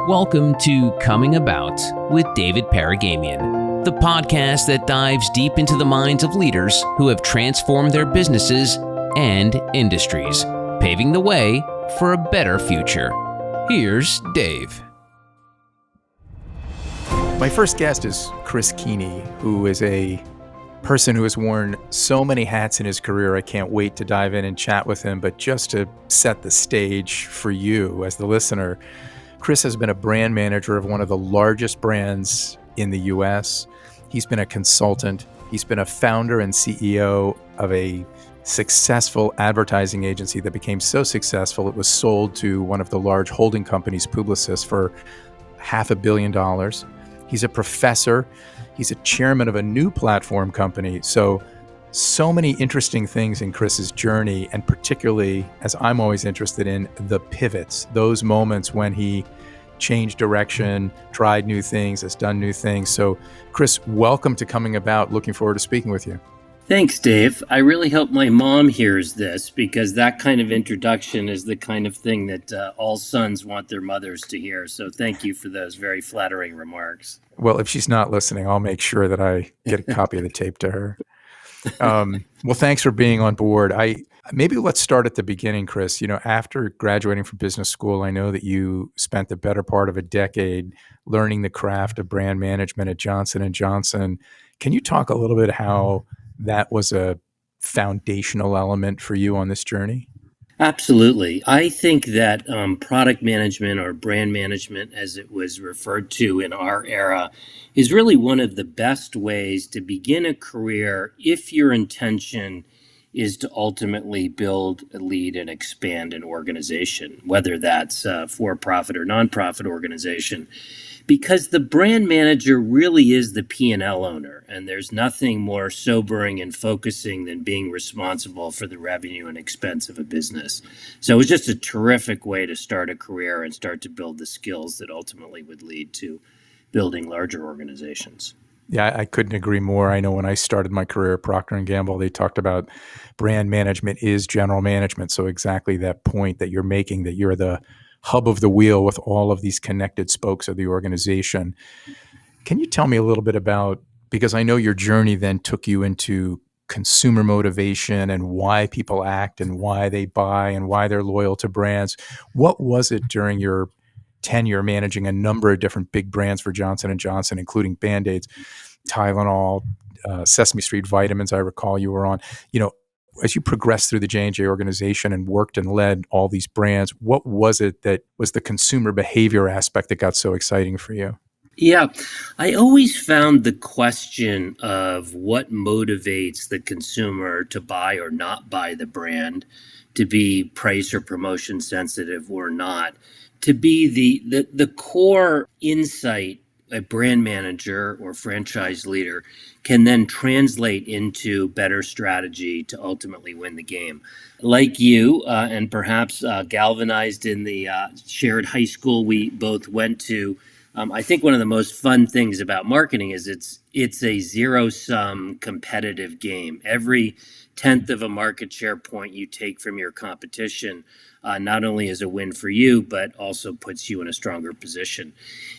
Welcome to Coming About with David Paragamian, the podcast that dives deep into the minds of leaders who have transformed their businesses and industries, paving the way for a better future. Here's Dave. My first guest is Chris Kuenne, who is a person who has worn so many hats in his career. I can't wait to dive in and chat with him. But just to set the stage for you as the listener, Chris has been a brand manager of one of the largest brands in the US. He's been a consultant. He's been a founder and CEO of a successful advertising agency that became so successful it was sold to one of the large holding companies, Publicis, for $500 million. He's a professor. He's a chairman of a new platform company. So many interesting things in Chris's journey, and particularly, as I'm always interested in, the pivots, those moments when he changed direction, tried new things, has done new things. So Chris, welcome to Coming About. Looking forward to speaking with you. Thanks, Dave. I really hope my mom hears this, because that kind of introduction is the kind of thing that all sons want their mothers to hear. So thank you for those very flattering remarks. Well, if she's not listening, I'll make sure that I get a copy of the tape to her. Well, thanks for being on board. Maybe let's start at the beginning, Chris. You know, after graduating from business school, I know that you spent the better part of a decade learning the craft of brand management at Johnson & Johnson. Can you talk a little bit how that was a foundational element for you on this journey? Absolutely. I think that product management, or brand management as it was referred to in our era, is really one of the best ways to begin a career if your intention is to ultimately build, lead, and expand an organization, whether that's a for-profit or nonprofit organization. Because the brand manager really is the P&L owner, and there's nothing more sobering and focusing than being responsible for the revenue and expense of a business. So it was just a terrific way to start a career and start to build the skills that ultimately would lead to building larger organizations. Yeah, I couldn't agree more. I know when I started my career at Procter & Gamble, they talked about brand management is general management. So exactly that point that you're making, that you're the hub of the wheel with all of these connected spokes of the organization. Can you tell me a little bit about, because I know your journey then took you into consumer motivation and why people act and why they buy and why they're loyal to brands. What was it during your tenure managing a number of different big brands for Johnson & Johnson, including Band-Aids, Tylenol, Sesame Street vitamins, I recall you were on, as you progressed through the J&J organization and worked and led all these brands, what was it that was the consumer behavior aspect that got so exciting for you? Yeah, I always found the question of what motivates the consumer to buy or not buy the brand, to be price or promotion sensitive or not, to be the core insight a brand manager or franchise leader can then translate into better strategy to ultimately win the game. Like you, and perhaps galvanized in the shared high school we both went to, I think one of the most fun things about marketing is it's a zero-sum competitive game. Every tenth of a market share point you take from your competition not only is a win for you, but also puts you in a stronger position.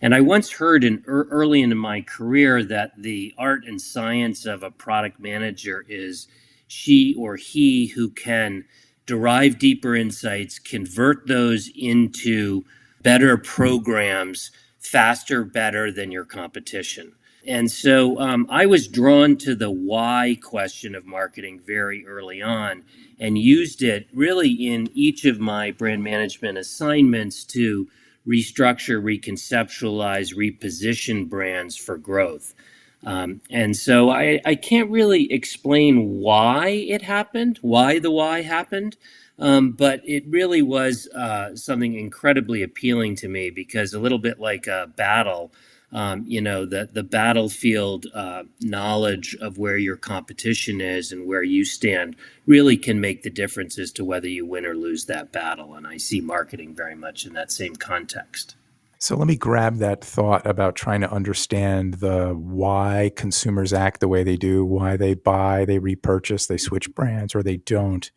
And I once heard early in my career that the art and science of a product manager is she or he who can derive deeper insights, convert those into better programs faster, better than your competition. And so I was drawn to the why question of marketing very early on and used it really in each of my brand management assignments to restructure, reconceptualize, reposition brands for growth. And so I can't really explain why it happened, why the why happened. But it really was something incredibly appealing to me, because a little bit like a battle, the battlefield knowledge of where your competition is and where you stand really can make the difference as to whether you win or lose that battle. And I see marketing very much in that same context. So let me grab that thought about trying to understand the why consumers act the way they do, why they buy, they repurchase, they switch brands, or they don't.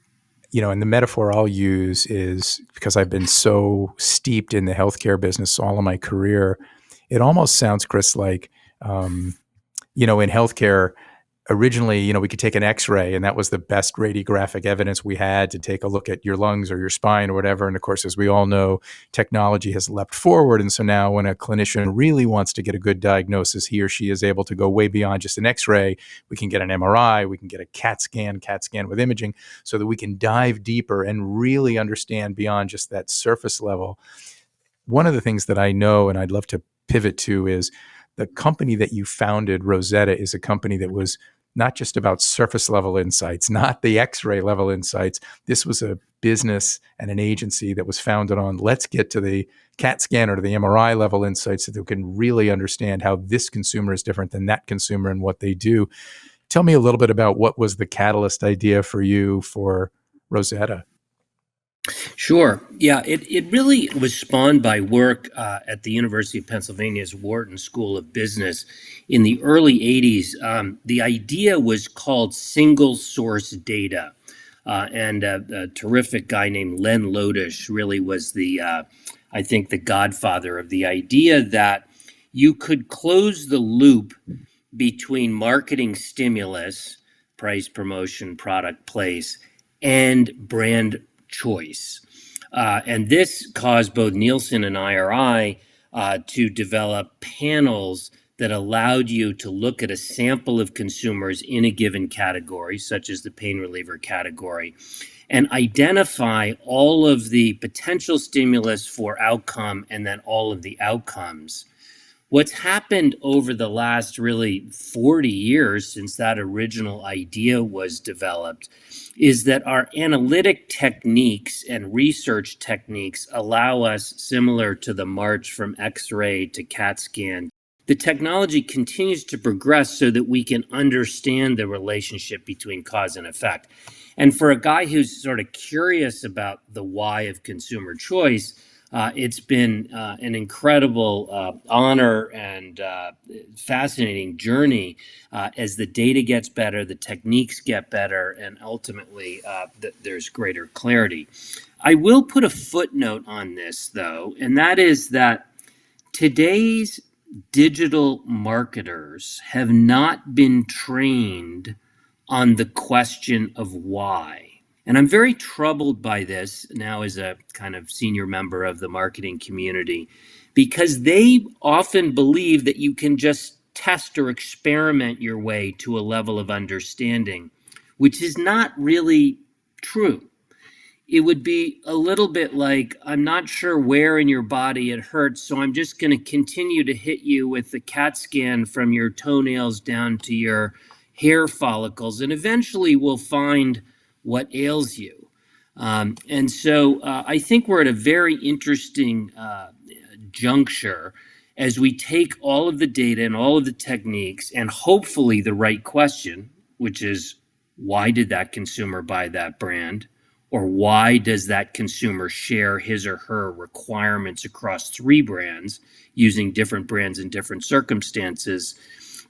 And the metaphor I'll use is because I've been so steeped in the healthcare business all of my career, it almost sounds, Chris, like, in healthcare, originally, we could take an X-ray, and that was the best radiographic evidence we had to take a look at your lungs or your spine or whatever. And of course, as we all know, technology has leapt forward. And so now when a clinician really wants to get a good diagnosis, he or she is able to go way beyond just an X-ray. We can get an MRI, we can get a CAT scan with imaging, so that we can dive deeper and really understand beyond just that surface level. One of the things that I know, and I'd love to pivot to, is the company that you founded, Rosetta, is a company that was not just about surface level insights, not the X-ray level insights. This was a business and an agency that was founded on, let's get to the CAT scan or to the MRI level insights so that we can really understand how this consumer is different than that consumer and what they do. Tell me a little bit about what was the catalyst idea for you for Rosetta. Sure. Yeah, it really was spawned by work at the University of Pennsylvania's Wharton School of Business in the early 80s. The idea was called single source data. And a terrific guy named Len Lodish really was I think, the godfather of the idea that you could close the loop between marketing stimulus, price, promotion, product, place, and brand choice. And this caused both Nielsen and IRI to develop panels that allowed you to look at a sample of consumers in a given category, such as the pain reliever category, and identify all of the potential stimulus for outcome and then all of the outcomes. What's happened over the last really 40 years since that original idea was developed is that our analytic techniques and research techniques allow us, similar to the march from X-ray to CAT scan, the technology continues to progress so that we can understand the relationship between cause and effect. And for a guy who's sort of curious about the why of consumer choice, it's been an incredible honor and fascinating journey as the data gets better, the techniques get better, and ultimately there's greater clarity. I will put a footnote on this, though, and that is that today's digital marketers have not been trained on the question of why. And I'm very troubled by this now as a kind of senior member of the marketing community, because they often believe that you can just test or experiment your way to a level of understanding, which is not really true. It would be a little bit like, I'm not sure where in your body it hurts, so I'm just going to continue to hit you with the CAT scan from your toenails down to your hair follicles, and eventually we'll find what ails you. And so I think we're at a very interesting juncture as we take all of the data and all of the techniques and hopefully the right question, which is, why did that consumer buy that brand? Or why does that consumer share his or her requirements across 3 brands using different brands in different circumstances?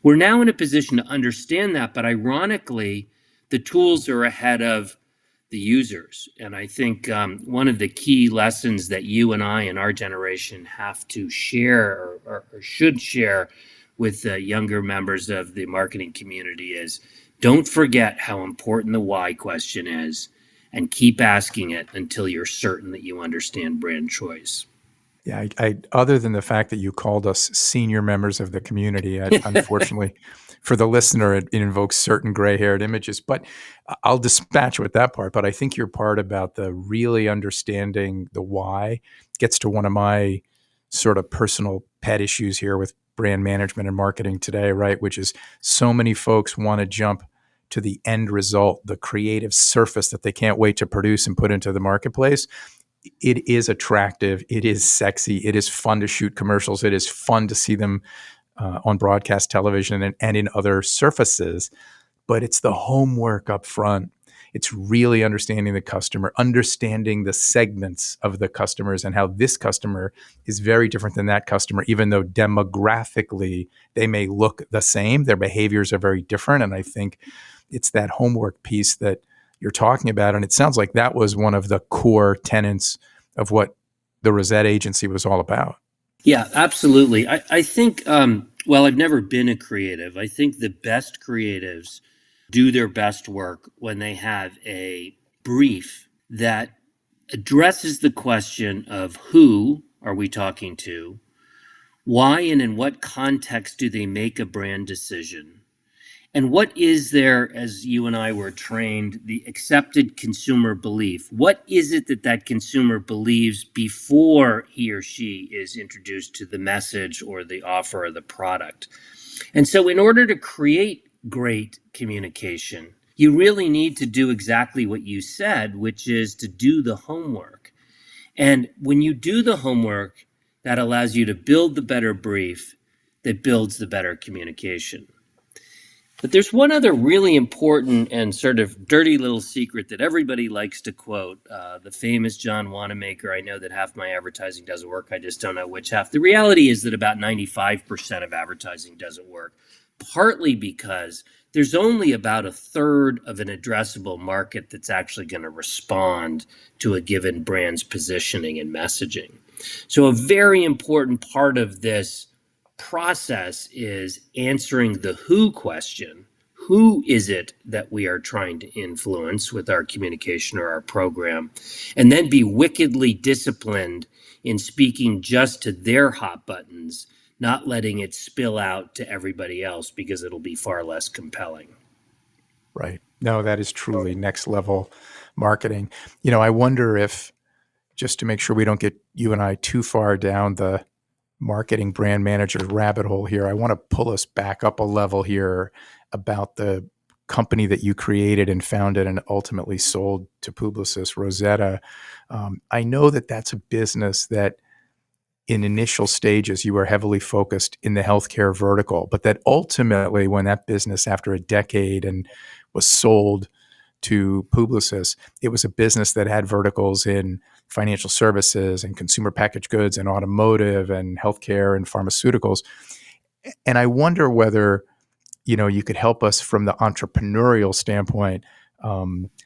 We're now in a position to understand that, but ironically, the tools are ahead of the users. And I think one of the key lessons that you and I and our generation have to share or should share with the younger members of the marketing community is, don't forget how important the why question is, and keep asking it until you're certain that you understand brand choice. Yeah, I other than the fact that you called us senior members of the community, unfortunately, for the listener, it invokes certain gray-haired images. But I'll dispatch with that part. But I think your part about the really understanding the why gets to one of my sort of personal pet issues here with brand management and marketing today, right? Which is so many folks want to jump to the end result, the creative surface that they can't wait to produce and put into the marketplace. It is attractive. It is sexy. It is fun to shoot commercials. It is fun to see them on broadcast television and in other surfaces. But it's the homework up front. It's really understanding the customer, understanding the segments of the customers and how this customer is very different than that customer, even though demographically they may look the same. Their behaviors are very different. And I think it's that homework piece that you're talking about. And it sounds like that was one of the core tenets of what the Rosetta agency was all about. Yeah, absolutely. I think, well, I've never been a creative. I think the best creatives do their best work when they have a brief that addresses the question of who are we talking to, why and in what context do they make a brand decision, and what is there, as you and I were trained, the accepted consumer belief? What is it that that consumer believes before he or she is introduced to the message or the offer or the product? And so in order to create great communication, you really need to do exactly what you said, which is to do the homework. And when you do the homework, that allows you to build the better brief that builds the better communication. But there's one other really important and sort of dirty little secret that everybody likes to quote. The famous John Wanamaker, I know that half my advertising doesn't work. I just don't know which half. The reality is that about 95% of advertising doesn't work, partly because there's only about a third of an addressable market that's actually going to respond to a given brand's positioning and messaging. So a very important part of this process is answering the who question. Who is it that we are trying to influence with our communication or our program? And then be wickedly disciplined in speaking just to their hot buttons, not letting it spill out to everybody else because it'll be far less compelling. Right. No, that is truly next level marketing. I wonder if, just to make sure we don't get you and I too far down the marketing brand manager rabbit hole here, I want to pull us back up a level here about the company that you created and founded and ultimately sold to Publicis, Rosetta. I know that that's a business that in initial stages you were heavily focused in the healthcare vertical, but that ultimately when that business, after a decade and was sold to Publicis, it was a business that had verticals in financial services and consumer packaged goods and automotive and healthcare and pharmaceuticals. And I wonder whether, you could help us from the entrepreneurial standpoint.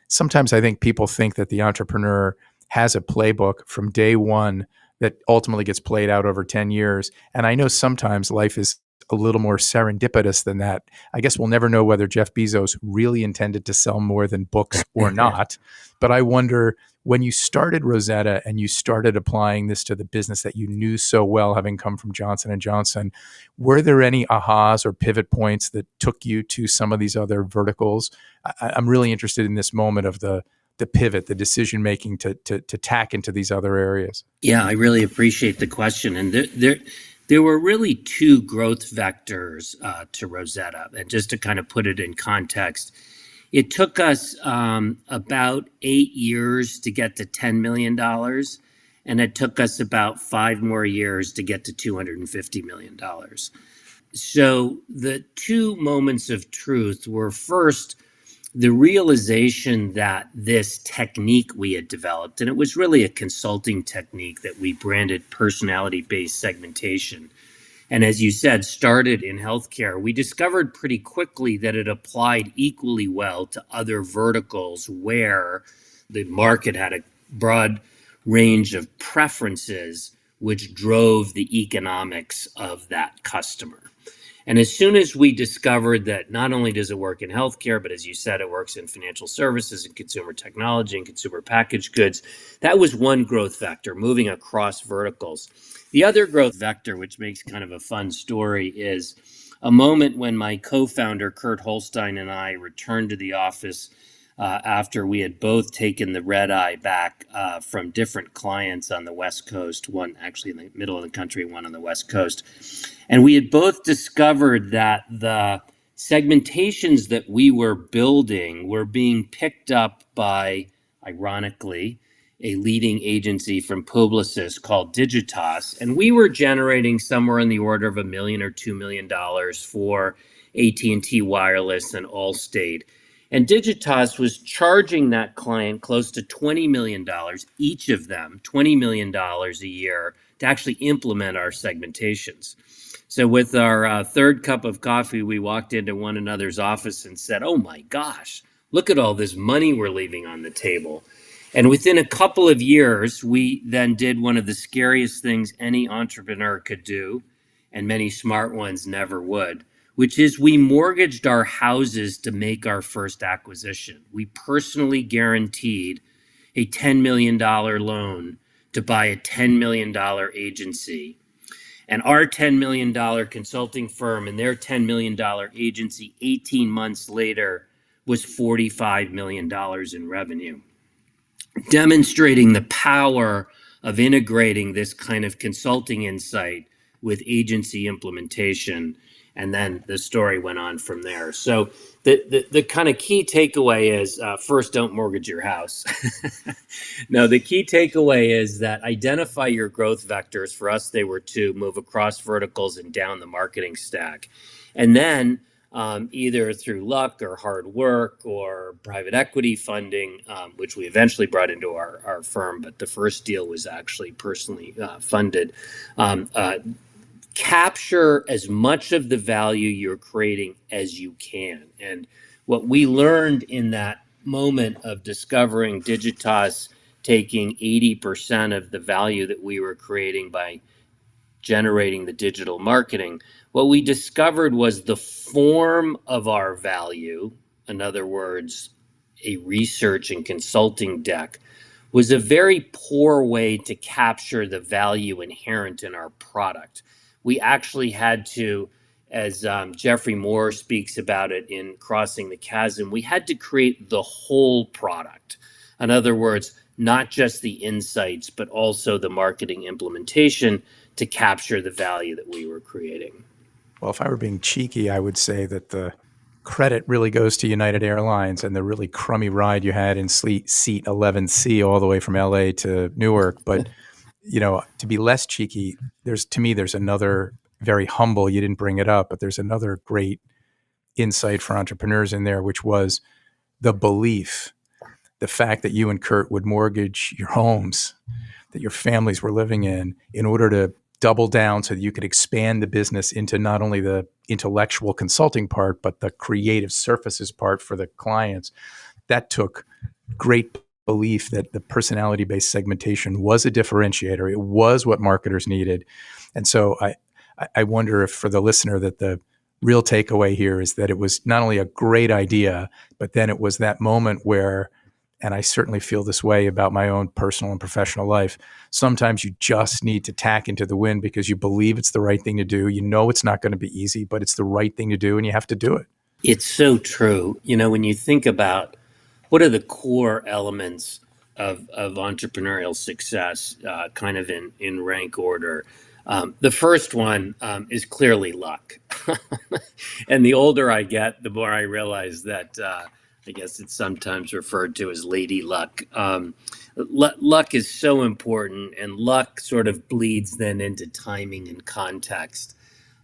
Sometimes I think people think that the entrepreneur has a playbook from day one that ultimately gets played out over 10 years. And I know sometimes life is a little more serendipitous than that. I guess we'll never know whether Jeff Bezos really intended to sell more than books or not. But I wonder, when you started Rosetta and you started applying this to the business that you knew so well, having come from Johnson & Johnson, were there any ahas or pivot points that took you to some of these other verticals? I'm really interested in this moment of the pivot, the decision making to tack into these other areas. Yeah, I really appreciate the question. And there were really two growth vectors to Rosetta. And just to kind of put it in context, it took us about 8 years to get to $10 million. And it took us about 5 more years to get to $250 million. So the two moments of truth were, first, the realization that this technique we had developed, and it was really a consulting technique that we branded personality-based segmentation, and as you said, started in healthcare, we discovered pretty quickly that it applied equally well to other verticals where the market had a broad range of preferences which drove the economics of that customer. And as soon as we discovered that not only does it work in healthcare, but as you said, it works in financial services and consumer technology and consumer packaged goods, that was one growth vector, moving across verticals. The other growth vector, which makes kind of a fun story, is a moment when my co-founder, Kurt Holstein, and I returned to the office after we had both taken the red eye back from different clients on the West Coast, one actually in the middle of the country, one on the West Coast. And we had both discovered that the segmentations that we were building were being picked up by, ironically, a leading agency from Publicis called Digitas. And we were generating somewhere in the order of $1 million or $2 million for AT&T Wireless and Allstate. And Digitas was charging that client close to $20 million, each of them, $20 million a year, to actually implement our segmentations. So with our third cup of coffee, we walked into one another's office and said, "Oh my gosh, look at all this money we're leaving on the table. And within a couple of years, we then did one of the scariest things any entrepreneur could do, and many smart ones never would, which is we mortgaged our houses to make our first acquisition. We personally guaranteed a $10 million loan to buy a $10 million agency. And our $10 million consulting firm and their $10 million agency 18 months later was $45 million in revenue, demonstrating the power of integrating this kind of consulting insight with agency implementation. And then the story went on from there. So the kind of key takeaway is, first, don't mortgage your house. No, the key takeaway is that identify your growth vectors. For us, they were to move across verticals and down the marketing stack. And then either through luck or hard work or private equity funding, which we eventually brought into our firm, but the first deal was actually personally funded, capture as much of the value you're creating as you can. And what we learned in that moment of discovering Digitas taking 80% of the value that we were creating by generating the digital marketing, what we discovered was the form of our value, in other words, a research and consulting deck, was a very poor way to capture the value inherent in our product. We actually had to, as Jeffrey Moore speaks about it in Crossing the Chasm, we had to create the whole product. In other words, not just the insights, but also the marketing implementation to capture the value that we were creating. Well, if I were being cheeky, I would say that the credit really goes to United Airlines and the really crummy ride you had in seat 11C all the way from LA to Newark. But, to be less cheeky, there's another very humble, you didn't bring it up, but there's another great insight for entrepreneurs in there, which was the belief, the fact that you and Kurt would mortgage your homes that your families were living in order to double down so that you could expand the business into not only the intellectual consulting part, but the creative surfaces part for the clients. That took great belief that the personality-based segmentation was a differentiator. It was what marketers needed. And so I wonder if for the listener that the real takeaway here is that it was not only a great idea, but then it was that moment where, and I certainly feel this way about my own personal and professional life, sometimes you just need to tack into the wind because you believe it's the right thing to do. You know it's not going to be easy, but it's the right thing to do and you have to do it. It's so true. When you think about what are the core elements of entrepreneurial success, kind of in rank order, the first one is clearly luck. And the older I get, the more I realize that I guess it's sometimes referred to as lady luck. Luck is so important, and luck sort of bleeds then into timing and context.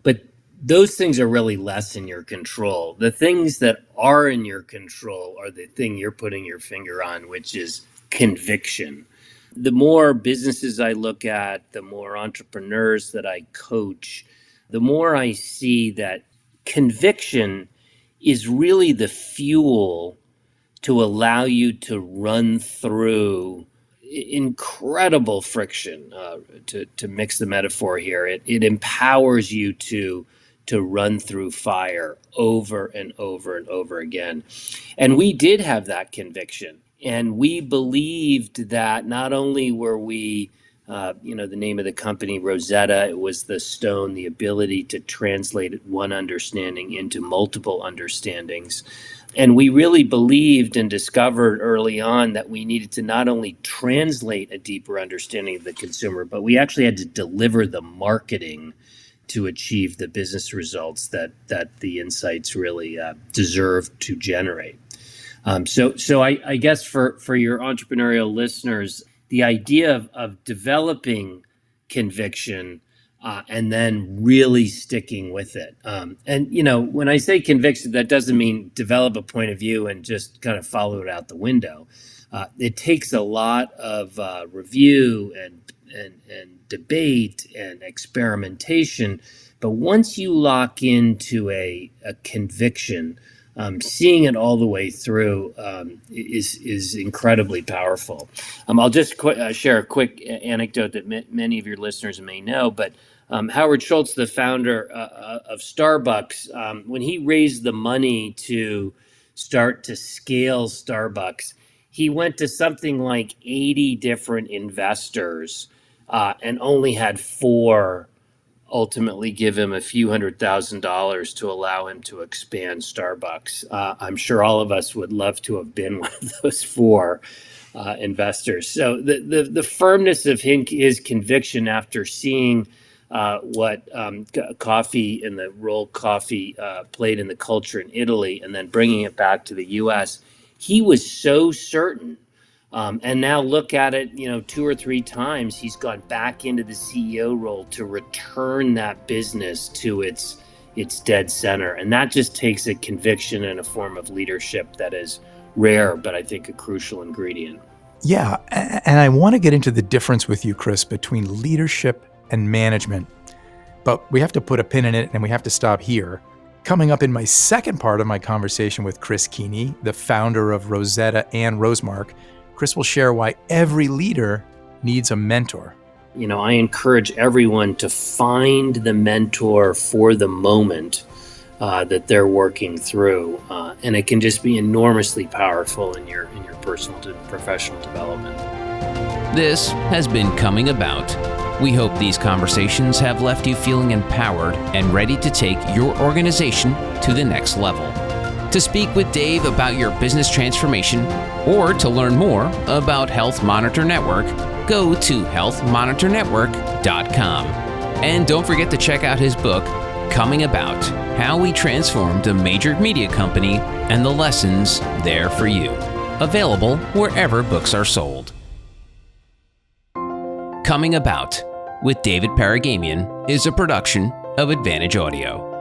But those things are really less in your control. The things that are in your control are the thing you're putting your finger on, which is conviction. The more businesses I look at, the more entrepreneurs that I coach, the more I see that conviction is really the fuel to allow you to run through incredible friction. To mix the metaphor here, it empowers you to run through fire over and over and over again. And we did have that conviction. And we believed that not only were we, the name of the company, Rosetta, it was the stone, the ability to translate one understanding into multiple understandings. And we really believed and discovered early on that we needed to not only translate a deeper understanding of the consumer, but we actually had to deliver the marketing to achieve the business results that the insights really deserve to generate. So I guess for your entrepreneurial listeners, the idea of developing conviction and then really sticking with it. And when I say conviction, that doesn't mean develop a point of view and just kind of follow it out the window. It takes a lot of review and debate and experimentation. But once you lock into a conviction, seeing it all the way through is incredibly powerful. I'll just share a quick anecdote that many of your listeners may know, but Howard Schultz, the founder of Starbucks, when he raised the money to start to scale Starbucks, he went to something like 80 different investors and only had 4 ultimately give him a few $100,000 to allow him to expand Starbucks. I'm sure all of us would love to have been one of those 4 investors. So the firmness of his conviction after seeing what coffee and the role coffee played in the culture in Italy and then bringing it back to the U.S., he was so certain. And now look at it, 2 or 3 times he's gone back into the CEO role to return that business to its dead center. And that just takes a conviction and a form of leadership that is rare, but I think a crucial ingredient. Yeah, and I want to get into the difference with you, Chris, between leadership and management. But we have to put a pin in it and we have to stop here. Coming up in my second part of my conversation with Chris Kuenne, the founder of Rosetta and Rosemark, Chris will share why every leader needs a mentor. I encourage everyone to find the mentor for the moment that they're working through. And it can just be enormously powerful in your personal and professional development. This has been Coming About. We hope these conversations have left you feeling empowered and ready to take your organization to the next level. To speak with Dave about your business transformation or to learn more about Health Monitor Network, go to healthmonitornetwork.com. And don't forget to check out his book, Coming About: How We Transformed a Major Media Company and the Lessons There for You. Available wherever books are sold. Coming About with David Paragamian is a production of Advantage Audio.